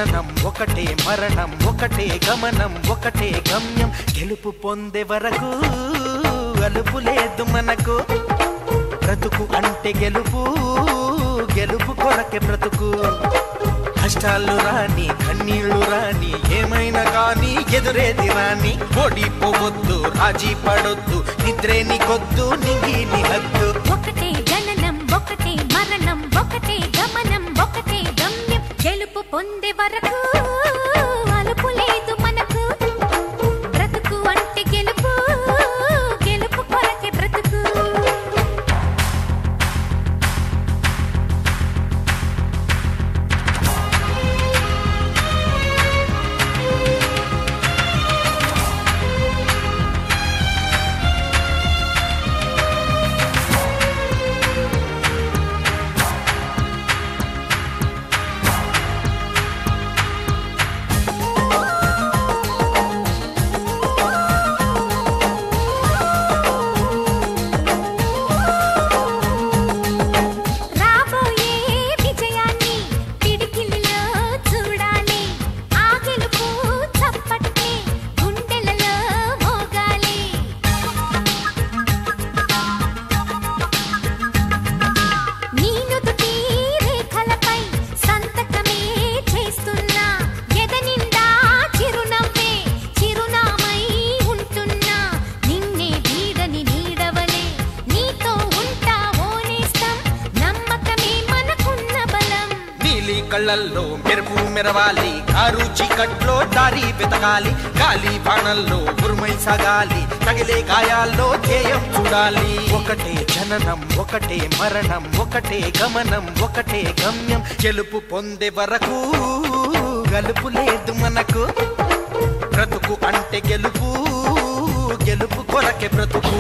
జననం ఒకటే మరణం ఒకటే గమనం ఒకటే గమ్యం గెలుపు పొందే వరకు అలుపు లేదు మనకు బ్రతుకు అంటే గెలుపు గెలుపు కొరకే బ్రతుకు కష్టాలు రాని కన్నీళ్లు రాని ఏమైనా కానీ ఎదురేది రాని ఓడిపోవద్దు రాజీ పడొద్దు నిద్రే నీకొద్దు నింగిని హద్దు ఒకటే జననం ఒకటే మరణం ఒకటే గమనం ఒకటే గమ్యం గెలుపు పొందే వరకు అలుపు లేదు మనకు బ్రతుకు అంటే గెలుపు గెలుపు కొరకే బ్రతుకు కళ్ళల్లో మెరుపు మెరవాలి కారు చీకట్లో దారి వెతకాలి గాలి బాణల్లో ఉరుమై సాగాలి తగిలే గాయాల్లో ధ్యేయం చూడాలి ఒకటే జననం ఒకటే మరణం ఒకటే గమనం ఒకటే గమ్యం గెలుపు పొందే వరకు గలుపు లేదు మనకు బ్రతుకు అంటే గెలుపు గెలుపు కొరకే బ్రతుకు